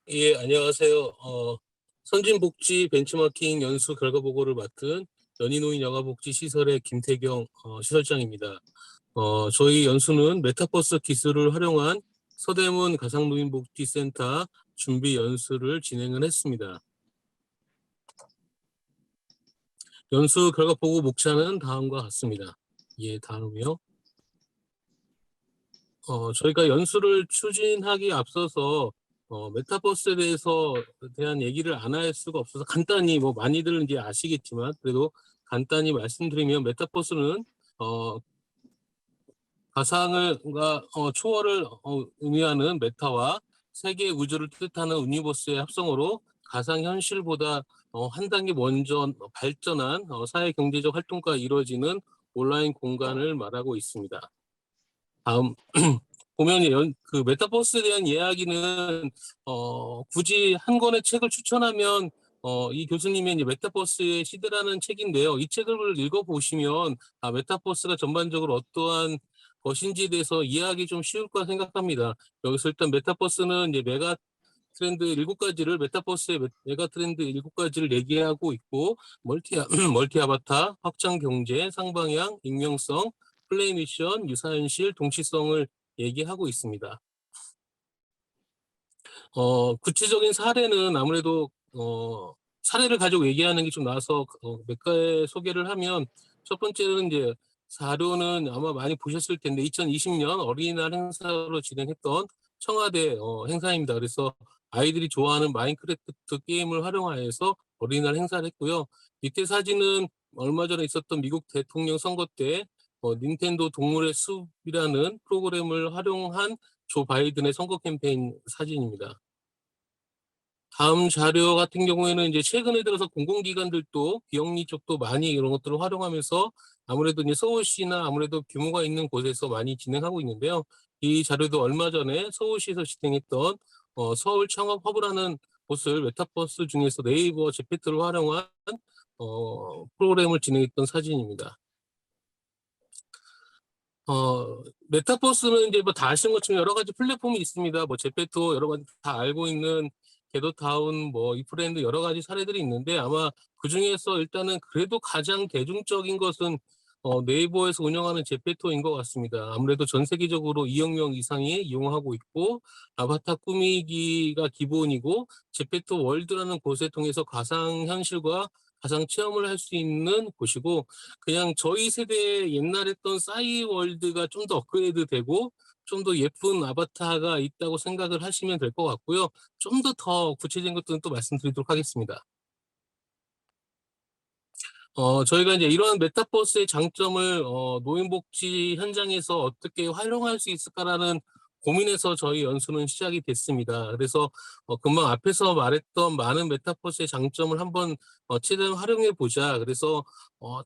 예, 안녕하세요. 선진복지 벤치마킹 연수 결과 보고를 맡은 연희노인 여가복지 시설의 김태경 시설장입니다. 저희 연수는 메타버스 기술을 활용한 서대문 가상노인복지센터 준비 연수를 진행을 했습니다. 연수 결과 보고 목차는 다음과 같습니다. 예, 다음이요. 저희가 연수를 추진하기 앞서서 메타버스에 대한 얘기를 안 할 수가 없어서 간단히 뭐 많이들 이제 아시겠지만 그래도 간단히 말씀드리면 메타버스는 가상을과 초월을 의미하는 메타와 세계 우주를 뜻하는 유니버스의 합성어로 가상현실보다 한 단계 먼저 발전한 사회 경제적 활동과 이루어지는 온라인 공간을 말하고 있습니다. 다음 보면 그 메타버스에 대한 이야기는 굳이 한 권의 책을 추천하면 이 교수님의 이제 메타버스의 시대라는 책인데요. 이 책을 읽어보시면 메타버스가 전반적으로 어떠한 것인지에 대해서 이해하기 좀 쉬울 거라 생각합니다. 여기서 일단 메타버스는 이제 메가 트렌드 7가지를 메타버스의 메가 트렌드 7가지를 얘기하고 있고 멀티 아바타, 확장 경제, 상방향, 익명성, 플레이 미션, 유사현실, 동시성을 얘기하고 있습니다. 구체적인 사례는 아무래도 사례를 가지고 얘기하는 게 좀 나아서 몇 가지 소개를 하면 첫 번째는 이제 사료는 아마 많이 보셨을 텐데 2020년 어린이날 행사로 진행했던 청와대 행사입니다. 그래서 아이들이 좋아하는 마인크래프트 게임을 활용하여서 어린이날 행사를 했고요. 밑에 사진은 얼마 전에 있었던 미국 대통령 선거 때 닌텐도 동물의 숲이라는 프로그램을 활용한 조 바이든의 선거 캠페인 사진입니다. 다음 자료 같은 경우에는 이제 최근에 들어서 공공기관들도 비영리 쪽도 많이 이런 것들을 활용하면서 아무래도 이제 서울시나 아무래도 규모가 있는 곳에서 많이 진행하고 있는데요. 이 자료도 얼마 전에 서울시에서 진행했던 서울 창업 허브라는 곳을 메타버스 중에서 네이버 제페토를 활용한 프로그램을 진행했던 사진입니다. 메타버스는 이제 뭐 다 아시는 것처럼 여러 가지 플랫폼이 있습니다. 뭐 제페토 여러 가지 다 알고 있는 게도타운, 뭐 이프랜드 여러 가지 사례들이 있는데 아마 그 중에서 일단은 그래도 가장 대중적인 것은 네이버에서 운영하는 제페토인 것 같습니다. 아무래도 전 세계적으로 2억 명 이상이 이용하고 있고 아바타 꾸미기가 기본이고 제페토 월드라는 곳을 통해서 가상현실과 가상 체험을 할 수 있는 곳이고 그냥 저희 세대 옛날 했던 싸이월드가 좀 더 업그레이드 되고 좀 더 예쁜 아바타가 있다고 생각을 하시면 될 것 같고요. 좀 더 구체적인 것들은 또 말씀드리도록 하겠습니다. 저희가 이제 이런 메타버스의 장점을 노인복지 현장에서 어떻게 활용할 수 있을까라는 고민에서 저희 연수는 시작이 됐습니다. 그래서 금방 앞에서 말했던 많은 메타버스의 장점을 한번 최대한 활용해 보자. 그래서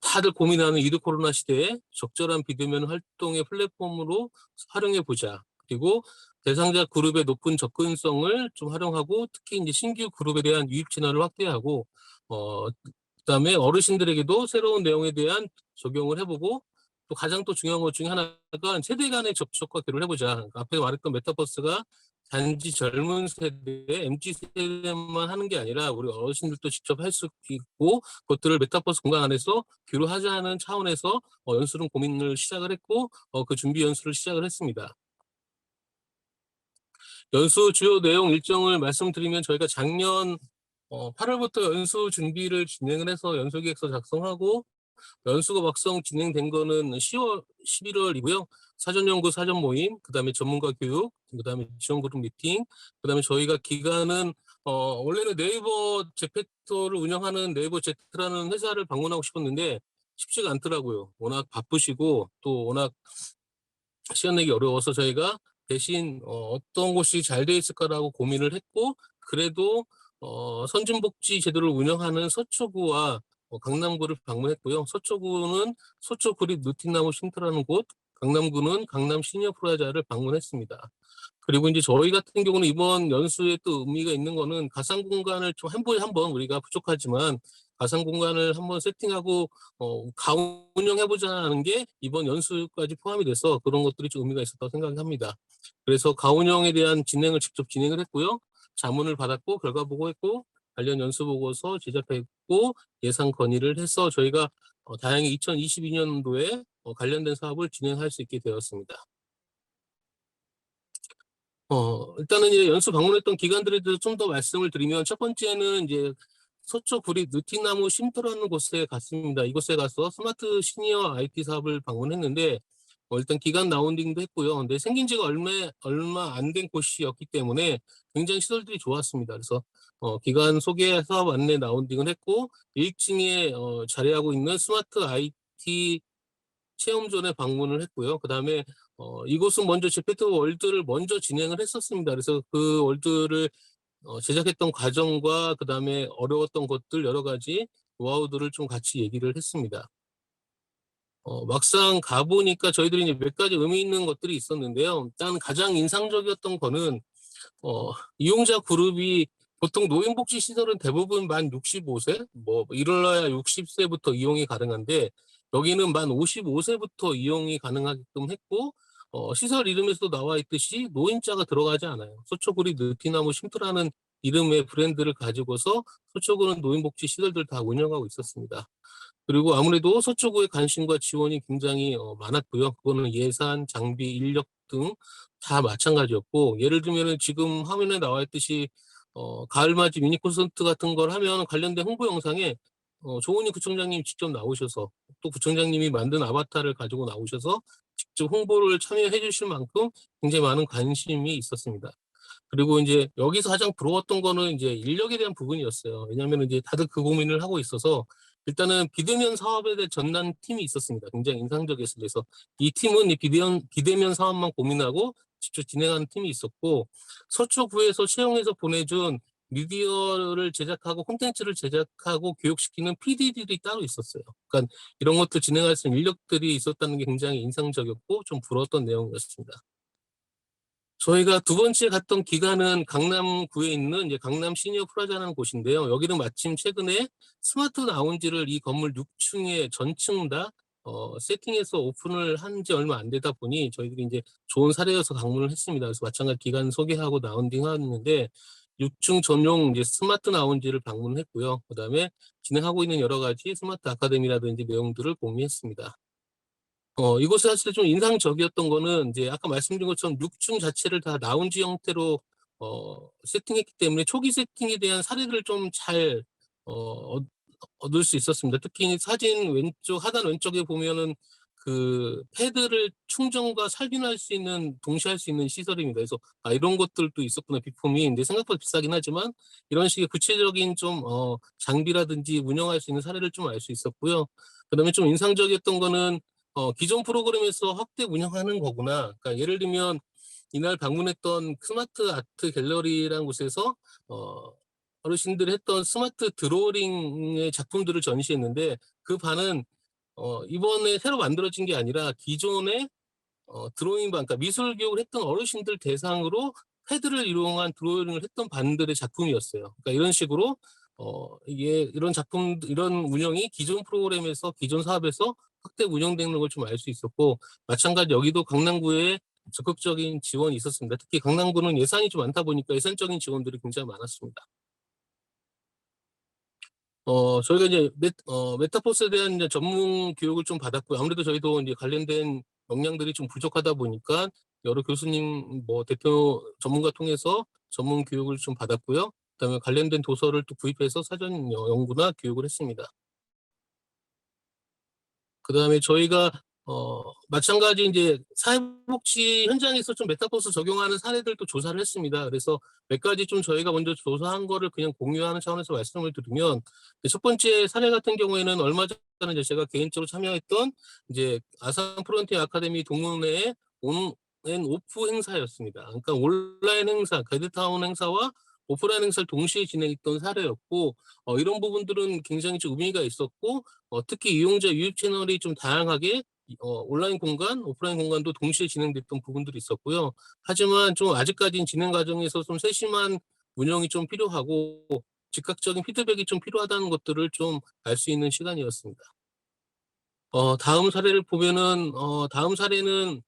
다들 고민하는 위드 코로나 시대에 적절한 비대면 활동의 플랫폼으로 활용해 보자. 그리고 대상자 그룹의 높은 접근성을 좀 활용하고 특히 이제 신규 그룹에 대한 유입 채널을 확대하고 그다음에 어르신들에게도 새로운 내용에 대한 적용을 해보고 또 가장 또 중요한 것 중에 하나가 세대 간의 접촉과 교류를 해보자. 그러니까 앞에 말했던 메타버스가 단지 젊은 세대, MZ 세대만 하는 게 아니라 우리 어르신들도 직접 할 수 있고 그것들을 메타버스 공간 안에서 교류하자는 차원에서 연수는 고민을 시작을 했고 그 준비 연수를 시작을 했습니다. 연수 주요 내용 일정을 말씀드리면 저희가 작년 8월부터 연수 준비를 진행을 해서 연수기획서 작성하고 연수가 막상 진행된 거는 10월, 11월이고요. 사전 연구, 사전 모임, 그다음에 전문가 교육, 그다음에 지원 그룹 미팅, 그다음에 저희가 기간은 원래는 네이버 제페토를 운영하는 네이버 제트라는 회사를 방문하고 싶었는데 쉽지가 않더라고요. 워낙 바쁘시고 또 워낙 시간 내기 어려워서 저희가 대신 어떤 곳이 잘 돼 있을까라고 고민을 했고 그래도 선진복지 제도를 운영하는 서초구와 강남구를 방문했고요. 서초구는 서초구립 느티나무 쉼터라는 곳, 강남구는 강남 시니어 프라자를 방문했습니다. 그리고 이제 저희 같은 경우는 이번 연수에 또 의미가 있는 거는 가상 공간을 좀 한 번에 한 번 우리가 부족하지만 가상 공간을 한번 세팅하고 가운영해보자는 게 이번 연수까지 포함이 돼서 그런 것들이 좀 의미가 있었다고 생각합니다. 그래서 가운영에 대한 진행을 직접 진행을 했고요. 자문을 받았고 결과 보고했고 관련 연수 보고서 제작했고 예산 건의를 해서 저희가 다행히 2022년도에 관련된 사업을 진행할 수 있게 되었습니다. 일단은 이제 연수 방문했던 기관들에 대해서 좀 더 말씀을 드리면, 첫 번째는 이제 서초 구리 느티나무 쉼터라는 곳에 갔습니다. 이곳에 가서 스마트 시니어 IT 사업을 방문했는데, 일단 기관 라운딩도 했고요. 근데 생긴 지가 얼마 안 된 곳이었기 때문에 굉장히 시설들이 좋았습니다. 그래서 기관 소개 사업 안내 라운딩을 했고, 1층에 자리하고 있는 스마트 IT 체험존에 방문을 했고요. 그다음에 이곳은 먼저 제페토 월드를 먼저 진행을 했었습니다. 그래서 그 월드를 제작했던 과정과 그다음에 어려웠던 것들 여러 가지 노하우들을 좀 같이 얘기를 했습니다. 막상 가보니까 저희들이 이제 몇 가지 의미 있는 것들이 있었는데요. 일단 가장 인상적이었던 거는 이용자 그룹이, 보통 노인복지 시설은 대부분 만 65세, 뭐 이럴라야 60세부터 이용이 가능한데, 여기는 만 55세부터 이용이 가능하게끔 했고, 시설 이름에서도 나와 있듯이 노인자가 들어가지 않아요. 서초구리 느티나무 쉼터라는 이름의 브랜드를 가지고서 서초구는 노인복지 시설들 다 운영하고 있었습니다. 그리고 아무래도 서초구의 관심과 지원이 굉장히 많았고요. 그거는 예산, 장비, 인력 등 다 마찬가지였고, 예를 들면은 지금 화면에 나와 있듯이 가을맞이 미니 콘서트 같은 걸 하면 관련된 홍보 영상에 조은희 구청장님 직접 나오셔서, 또 구청장님이 만든 아바타를 가지고 나오셔서 직접 홍보를 참여해 주실 만큼 굉장히 많은 관심이 있었습니다. 그리고 이제 여기서 가장 부러웠던 거는 이제 인력에 대한 부분이었어요. 왜냐하면 이제 다들 그 고민을 하고 있어서, 일단은 비대면 사업에 대해 전담 팀이 있었습니다. 굉장히 인상적이었습니다. 그래서 이 팀은 이 비대면 사업만 고민하고 직접 진행하는 팀이 있었고, 서초구에서 채용해서 보내준 미디어를 제작하고 콘텐츠를 제작하고 교육시키는 PD들이 따로 있었어요. 그러니까 이런 것들 진행할 수 있는 인력들이 있었다는 게 굉장히 인상적이었고 좀 부러웠던 내용이었습니다. 저희가 두 번째 갔던 기관은 강남구에 있는 이제 강남 시니어 프라자라는 곳인데요. 여기는 마침 최근에 스마트 라운지를 이 건물 6층에 전층 다 세팅해서 오픈을 한 지 얼마 안 되다 보니 저희들이 이제 좋은 사례여서 방문을 했습니다. 그래서 마찬가지 기관 소개하고 라운딩 하는데, 6층 전용 이제 스마트 라운지를 방문했고요. 그다음에 진행하고 있는 여러 가지 스마트 아카데미라든지 내용들을 공유했습니다. 이곳에 사실 좀 인상적이었던 거는, 이제 아까 말씀드린 것처럼 6층 자체를 다 라운지 형태로 세팅했기 때문에 초기 세팅에 대한 사례들을 좀 잘 얻을 수 있었습니다. 특히 사진 왼쪽 하단 왼쪽에 보면은 그 패드를 충전과 살균할 수 있는, 동시에 할 수 있는 시설입니다. 그래서 이런 것들도 있었구나, 비품이. 근데 생각보다 비싸긴 하지만 이런 식의 구체적인 좀 장비라든지 운영할 수 있는 사례를 좀 알 수 있었고요. 그다음에 좀 인상적이었던 거는 기존 프로그램에서 확대 운영하는 거구나. 그러니까 예를 들면 이날 방문했던 스마트 아트 갤러리라는 곳에서 어르신들이 했던 스마트 드로잉의 작품들을 전시했는데, 그 반은 이번에 새로 만들어진 게 아니라 기존에 드로잉반, 그러니까 미술 교육을 했던 어르신들 대상으로 패드를 이용한 드로잉을 했던 반들의 작품이었어요. 그러니까 이런 식으로 이게 이런 작품, 이런 운영이 기존 프로그램에서, 기존 사업에서 확대 운영되는 걸 좀 알 수 있었고, 마찬가지 여기도 강남구에 적극적인 지원이 있었습니다. 특히 강남구는 예산이 좀 많다 보니까 예산적인 지원들이 굉장히 많았습니다. 저희가 이제 메타버스에 대한 이제 전문 교육을 좀 받았고요. 아무래도 저희도 이제 관련된 역량들이 좀 부족하다 보니까 여러 교수님, 뭐 대표 전문가 통해서 전문 교육을 좀 받았고요. 그다음에 관련된 도서를 또 구입해서 사전 연구나 교육을 했습니다. 그다음에 저희가 마찬가지 이제 사회복지 현장에서 좀 메타버스 적용하는 사례들도 조사를 했습니다. 그래서 몇 가지 좀 저희가 먼저 조사한 거를 그냥 공유하는 차원에서 말씀을 드리면, 첫 번째 사례 같은 경우에는 얼마 전에 이제 제가 개인적으로 참여했던 이제 아산 프론티어 아카데미 동문회의 온 앤 오프 행사였습니다. 그러니까 온라인 행사, 게드타운 행사와 오프라인 행사를 동시에 진행했던 사례였고, 이런 부분들은 굉장히 좀 의미가 있었고, 특히 이용자 유입 채널이 좀 다양하게 온라인 공간, 오프라인 공간도 동시에 진행됐던 부분들이 있었고요. 하지만 좀 아직까지는 진행 과정에서 좀 세심한 운영이 좀 필요하고 즉각적인 피드백이 좀 필요하다는 것들을 좀 알 수 있는 시간이었습니다. 다음 사례를 보면은 다음 사례는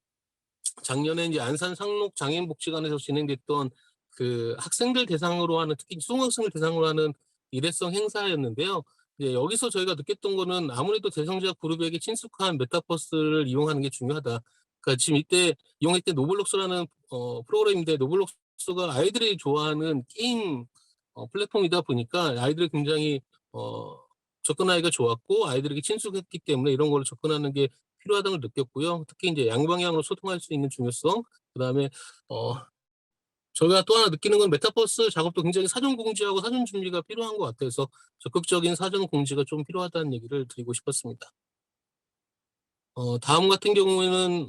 작년에 이제 안산 상록 장애인복지관에서 진행됐던 그 학생들 대상으로 하는, 특히 수능학생을 대상으로 하는 일회성 행사였는데요. 예, 여기서 저희가 느꼈던 거는 아무래도 대상자 그룹에게 친숙한 메타버스를 이용하는 게 중요하다. 그러니까 지금 이때 이용했던 노블록스라는 프로그램인데, 노블록스가 아이들이 좋아하는 게임 플랫폼이다 보니까 아이들이 굉장히 어, 접근하기가 좋았고 아이들에게 친숙했기 때문에 이런 걸로 접근하는 게 필요하다는 걸 느꼈고요. 특히 이제 양방향으로 소통할 수 있는 중요성, 그다음에 어, 저희가 또 하나 느끼는 건 메타버스 작업도 굉장히 사전 공지하고 사전 준비가 필요한 것 같아서 적극적인 사전 공지가 좀 필요하다는 얘기를 드리고 싶었습니다. 다음 같은 경우에는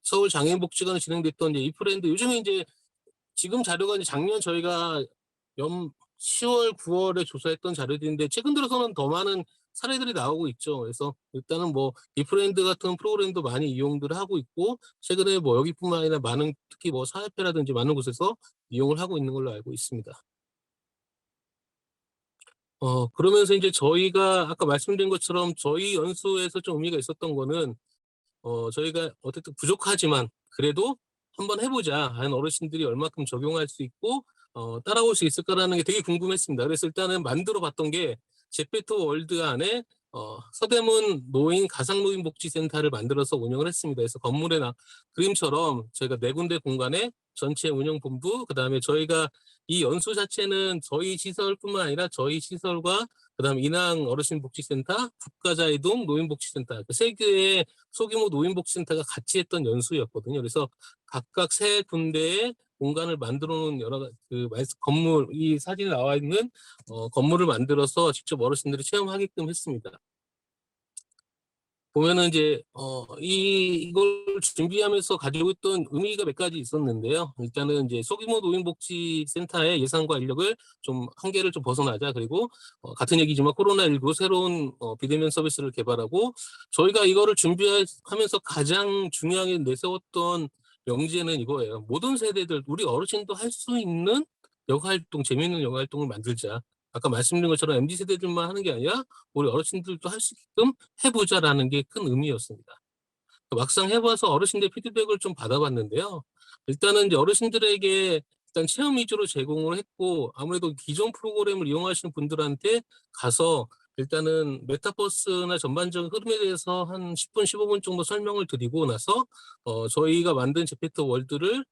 서울 장애인복지관에 진행됐던 이제 이프랜드, 요즘에 이제 지금 자료가 이제 작년 저희가 연 10월, 9월에 조사했던 자료들인데 최근 들어서는 더 많은 사례들이 나오고 있죠. 그래서 일단은 뭐 이프랜드 같은 프로그램도 많이 이용들 하고 있고, 최근에 뭐 여기뿐만 아니라 많은, 특히 뭐 사회패라든지 많은 곳에서 이용을 하고 있는 걸로 알고 있습니다. 그러면서 이제 저희가 아까 말씀드린 것처럼 저희 연수에서 좀 의미가 있었던 거는, 저희가 어쨌든 부족하지만 그래도 한번 해보자 하는 어르신들이 얼마큼 적용할 수 있고 따라올 수 있을까라는 게 되게 궁금했습니다. 그래서 일단은 만들어 봤던 게 제페토 월드 안에 서대문 노인 가상노인복지센터를 만들어서 운영을 했습니다. 그래서 건물에 그림처럼 저희가 네 군데 공간에 전체 운영본부, 그다음에 저희가 이 연수 자체는 저희 시설뿐만 아니라 저희 시설과 그다음 인왕 어르신복지센터, 국가자이동 노인복지센터, 세 개의 소규모 노인복지센터가 같이 했던 연수였거든요. 그래서 각각 세 군데의 공간을 만들어 놓은 건물, 이 사진에 나와 있는 건물을 만들어서 직접 어르신들이 체험하게끔 했습니다. 보면은 이제 이걸 준비하면서 가지고 있던 의미가 몇 가지 있었는데요. 일단은 이제 소규모 노인복지센터의 예산과 인력을 좀 한계를 좀 벗어나자. 그리고 같은 얘기지만 코로나19 새로운 비대면 서비스를 개발하고, 저희가 이거를 준비하면서 가장 중요하게 내세웠던 명제는 이거예요. 모든 세대들, 우리 어르신도 할 수 있는 역활동, 재미있는 역활동을 만들자. 아까 말씀드린 것처럼 MZ 세대들만 하는 게 아니라 우리 어르신들도 할 수 있게끔 해보자라는 게 큰 의미였습니다. 막상 해봐서 어르신들 피드백을 좀 받아봤는데요. 일단은 이제 어르신들에게 일단 체험 위주로 제공을 했고, 아무래도 기존 프로그램을 이용하시는 분들한테 가서 일단은 메타버스나 전반적인 흐름에 대해서 한 10분, 15분 정도 설명을 드리고 나서 저희가 만든 제페토 월드를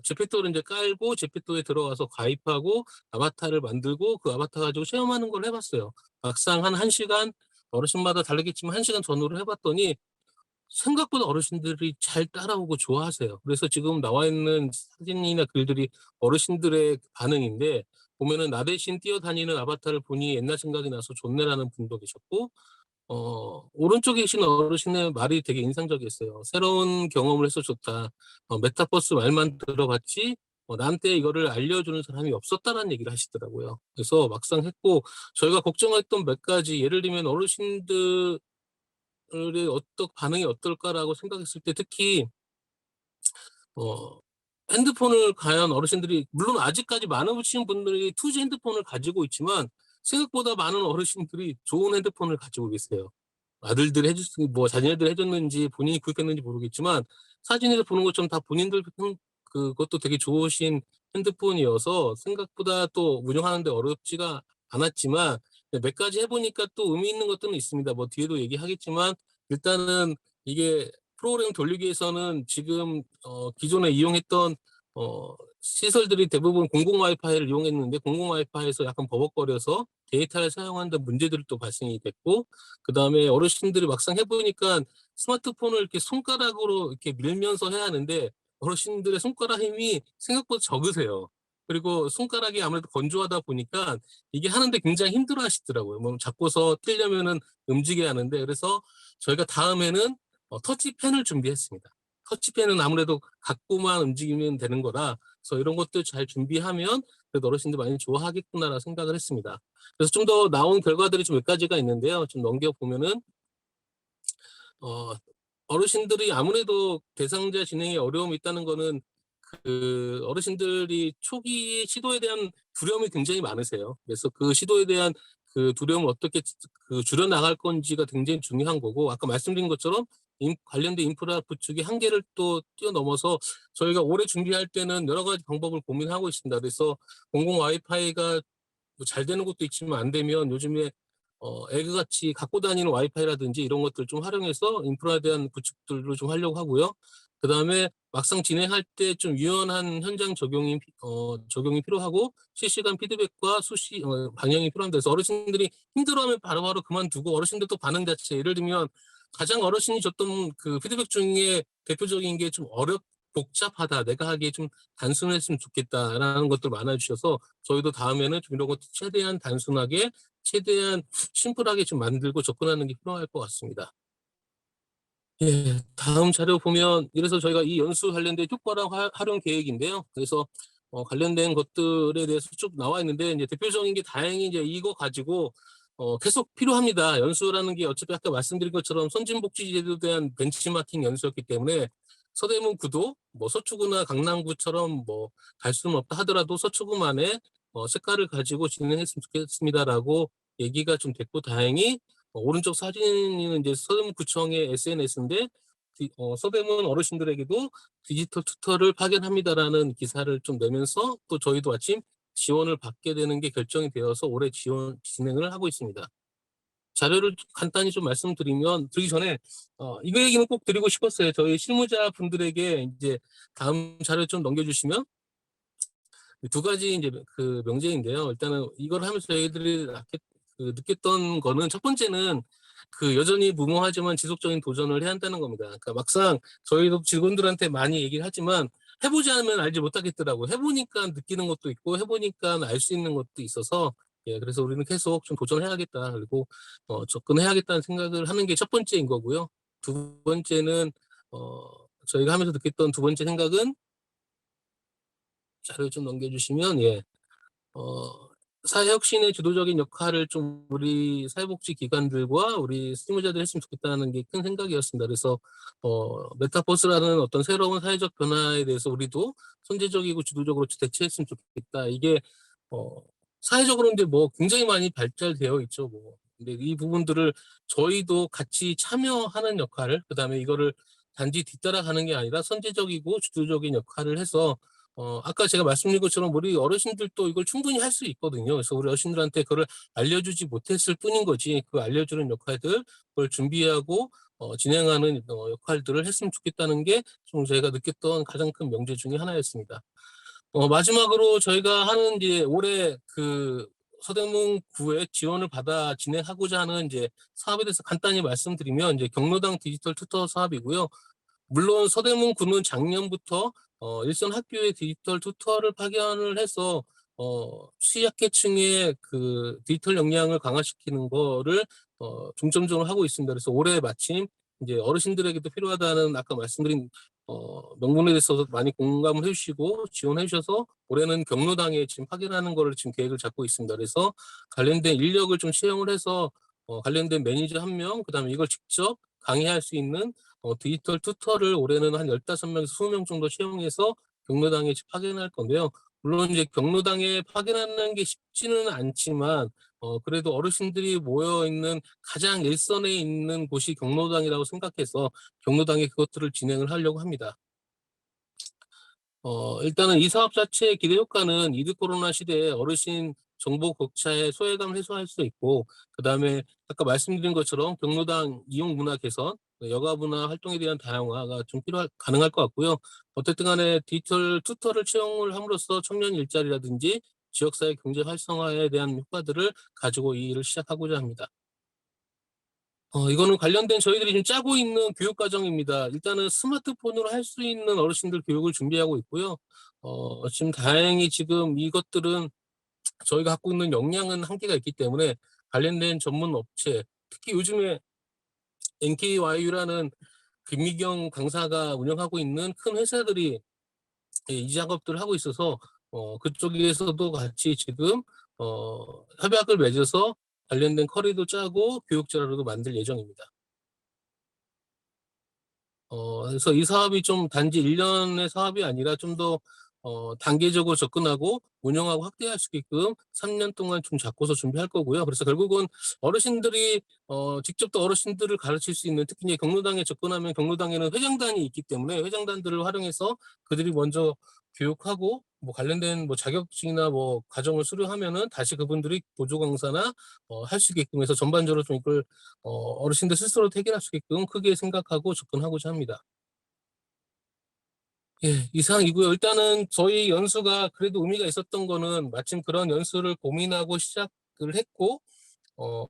제페토를 이제 깔고 제페토에 들어가서 가입하고 아바타를 만들고 그 아바타 가지고 체험하는 걸 해봤어요. 막상 한 1시간, 어르신마다 다르겠지만 1시간 전후로 해봤더니 생각보다 어르신들이 잘 따라오고 좋아하세요. 그래서 지금 나와 있는 사진이나 글들이 어르신들의 반응인데, 보면은 나 대신 뛰어다니는 아바타를 보니 옛날 생각이 나서 좋네라는 분도 계셨고, 오른쪽에 계신 어르신의 말이 되게 인상적이었어요. 새로운 경험을 해서 좋다. 메타버스 말만 들어봤지 나한테 이거를 알려주는 사람이 없었다라는 얘기를 하시더라고요. 그래서 막상 했고, 저희가 걱정했던 몇 가지, 예를 들면 어르신들의 반응이 어떨까라고 생각했을 때, 특히 어, 핸드폰을 과연 어르신들이, 물론 아직까지 많은 분들이 2G 핸드폰을 가지고 있지만 생각보다 많은 어르신들이 좋은 핸드폰을 가지고 계세요. 아들들이 뭐 자녀들이 해줬는지 본인이 구입했는지 모르겠지만 사진에서 보는 것처럼 다 본인들 그것도 되게 좋으신 핸드폰이어서 생각보다 또 운영하는데 어렵지가 않았지만, 몇 가지 해보니까 또 의미 있는 것들은 있습니다. 뭐 뒤에도 얘기하겠지만 일단은 이게 프로그램 돌리기 위해서는 지금 기존에 이용했던 시설들이 대부분 공공 와이파이를 이용했는데, 공공 와이파이에서 약간 버벅거려서 데이터를 사용하는 문제들이 또 발생이 됐고, 그 다음에 어르신들이 막상 해보니까 스마트폰을 이렇게 손가락으로 이렇게 밀면서 해야 하는데 어르신들의 손가락 힘이 생각보다 적으세요. 그리고 손가락이 아무래도 건조하다 보니까 이게 하는데 굉장히 힘들어 하시더라고요. 뭐 잡고서 뛸려면은 움직여야 하는데, 그래서 저희가 다음에는 터치펜을 준비했습니다. 터치펜은 아무래도 갖고만 움직이면 되는 거라, 그래서 이런 것들 잘 준비하면 그래도 어르신들 많이 좋아하겠구나라 생각을 했습니다. 그래서 좀 더 나온 결과들이 좀 몇 가지가 있는데요. 좀 넘겨보면은, 어, 어르신들이 아무래도 대상자 진행에 어려움이 있다는 거는 그 어르신들이 초기 시도에 대한 두려움이 굉장히 많으세요. 그래서 그 시도에 대한 그 두려움을 어떻게 그 줄여나갈 건지가 굉장히 중요한 거고, 아까 말씀드린 것처럼 관련된 인프라 구축의 한계를 또 뛰어넘어서 저희가 올해 준비할 때는 여러 가지 방법을 고민하고 있습니다. 그래서 공공 와이파이가 뭐 잘 되는 것도 있지만 안 되면 요즘에 에그같이 갖고 다니는 와이파이라든지 이런 것들 좀 활용해서 인프라에 대한 구축들도 좀 하려고 하고요. 그다음에 막상 진행할 때 좀 유연한 현장 적용이 필요하고 실시간 피드백과 방영이 필요합니다. 그래서 어르신들이 힘들어하면 바로바로 그만두고 어르신들도 반응 자체 예를 들면 가장 어르신이 줬던 그 피드백 중에 대표적인 게 좀 복잡하다. 내가 하기에 좀 단순했으면 좋겠다라는 것들 많아 주셔서 저희도 다음에는 좀 이런 것도 최대한 단순하게 최대한 심플하게 좀 만들고 접근하는 게 필요할 것 같습니다. 예. 다음 자료 보면 이래서 저희가 이 연수 관련된 효과랑 활용 계획인데요. 그래서 관련된 것들에 대해서 쭉 나와 있는데 이제 대표적인 게 다행히 이제 이거 가지고 계속 필요합니다. 연수라는 게 어차피 아까 말씀드린 것처럼 선진복지제도에 대한 벤치마킹 연수였기 때문에 서대문 구도 뭐 서초구나 강남구처럼 뭐 갈 수는 없다 하더라도 서초구만의 색깔을 가지고 진행했으면 좋겠습니다라고 얘기가 좀 됐고 다행히 오른쪽 사진은 이제 서대문구청의 SNS인데 서대문 어르신들에게도 디지털 투터를 파견합니다라는 기사를 좀 내면서 또 저희도 마침 지원을 받게 되는 게 결정이 되어서 올해 진행을 하고 있습니다. 자료를 간단히 좀 말씀드리면 드리기 전에 이거 얘기는 꼭 드리고 싶었어요. 저희 실무자분들에게 이제 다음 자료 좀 넘겨주시면 두 가지 이제 그 명제인데요. 일단은 이걸 하면서 저희들이 느꼈던 거는 첫 번째는 그 여전히 무모하지만 지속적인 도전을 해야 한다는 겁니다. 그러니까 막상 저희도 직원들한테 많이 얘기를 하지만 해보지 않으면 알지 못하겠더라고요. 해보니까 느끼는 것도 있고 해보니까 알 수 있는 것도 있어서 예, 그래서 우리는 계속 좀 도전해야겠다. 그리고 접근해야겠다는 생각을 하는 게 첫 번째인 거고요. 두 번째는 저희가 하면서 느꼈던 두 번째 생각은 자료 좀 넘겨주시면 예. 어, 사회혁신의 주도적인 역할을 좀 우리 사회복지기관들과 우리 실무자들이 했으면 좋겠다는 게 큰 생각이었습니다. 그래서 메타버스라는 어떤 새로운 사회적 변화에 대해서 우리도 선제적이고 주도적으로 대처했으면 좋겠다. 이게 어, 사회적으로 이제 뭐 굉장히 많이 발달되어 있죠. 뭐. 근데 이 부분들을 저희도 같이 참여하는 역할을 그다음에 이거를 단지 뒤따라가는 게 아니라 선제적이고 주도적인 역할을 해서 아까 제가 말씀드린 것처럼 우리 어르신들도 이걸 충분히 할 수 있거든요. 그래서 우리 어르신들한테 그걸 알려주지 못했을 뿐인 거지 그 알려주는 역할들 그걸 준비하고 진행하는 역할들을 했으면 좋겠다는 게 좀 저희가 느꼈던 가장 큰 명제 중에 하나였습니다. 마지막으로 저희가 하는 이제 올해 그 서대문구에 지원을 받아 진행하고자 하는 이제 사업에 대해서 간단히 말씀드리면 이제 경로당 디지털 튜터 사업이고요. 물론 서대문구는 작년부터 일선 학교에 디지털 튜터를 파견을 해서 취약계층의 그 디지털 역량을 강화시키는 거를 중점적으로 하고 있습니다. 그래서 올해 마침 이제 어르신들에게도 필요하다는 아까 말씀드린 명분에 대해서 많이 공감을 해주시고 지원해 주셔서 올해는 경로당에 지금 파견하는 거를 지금 계획을 잡고 있습니다. 그래서 관련된 인력을 좀 채용을 해서 관련된 매니저 1명, 그다음에 이걸 직접 강의할 수 있는 디지털 튜터를 올해는 한 15명에서 20명 정도 채용해서 경로당에 파견할 건데요. 물론 이제 경로당에 파견하는 게 쉽지는 않지만 그래도 어르신들이 모여 있는 가장 일선에 있는 곳이 경로당이라고 생각해서 경로당에 그것들을 진행을 하려고 합니다. 일단은 이 사업 자체의 기대 효과는 이드 코로나 시대에 어르신 정보 격차의 소외감을 해소할 수 있고, 그 다음에 아까 말씀드린 것처럼 경로당 이용 문화 개선, 여가 문화 활동에 대한 다양화가 좀 가능할 것 같고요. 어쨌든 간에 디지털 튜터를 채용을 함으로써 청년 일자리라든지 지역사회 경제 활성화에 대한 효과들을 가지고 이 일을 시작하고자 합니다. 이거는 관련된 저희들이 지금 짜고 있는 교육 과정입니다. 일단은 스마트폰으로 할 수 있는 어르신들 교육을 준비하고 있고요. 지금 다행히 지금 이것들은 저희가 갖고 있는 역량은 한계가 있기 때문에 관련된 전문 업체, 특히 요즘에 NKYU라는 김미경 강사가 운영하고 있는 큰 회사들이 이 작업들을 하고 있어서 그쪽에서도 같이 지금 협약을 맺어서 관련된 커리도 짜고 교육 자료도 만들 예정입니다. 그래서 이 사업이 좀 단지 1년의 사업이 아니라 좀 더 단계적으로 접근하고 운영하고 확대할 수 있게끔 3년 동안 좀 잡고서 준비할 거고요. 그래서 결국은 어르신들이 직접 또 어르신들을 가르칠 수 있는, 특히 이제 경로당에 접근하면 경로당에는 회장단이 있기 때문에 회장단들을 활용해서 그들이 먼저 교육하고 뭐 관련된 뭐 자격증이나 뭐 과정을 수료하면은 다시 그분들이 보조 강사나 할 수 있게끔 해서 전반적으로 좀 이걸 어르신들 스스로 해결할 수 있게끔 크게 생각하고 접근하고자 합니다. 예, 이상이고요. 일단은 저희 연수가 그래도 의미가 있었던 거는 마침 그런 연수를 고민하고 시작을 했고, 어,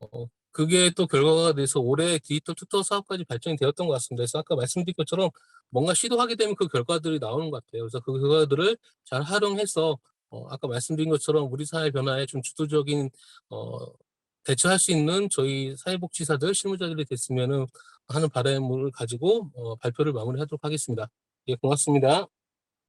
그게 또 결과가 돼서 올해 디지털 튜터 사업까지 발전이 되었던 것 같습니다. 그래서 아까 말씀드린 것처럼 뭔가 시도하게 되면 그 결과들이 나오는 것 같아요. 그래서 그 결과들을 잘 활용해서 아까 말씀드린 것처럼 우리 사회 변화에 좀 주도적인 어, 대처할 수 있는 저희 사회복지사들, 실무자들이 됐으면 하는 바람을 가지고 발표를 마무리하도록 하겠습니다. 예, 고맙습니다.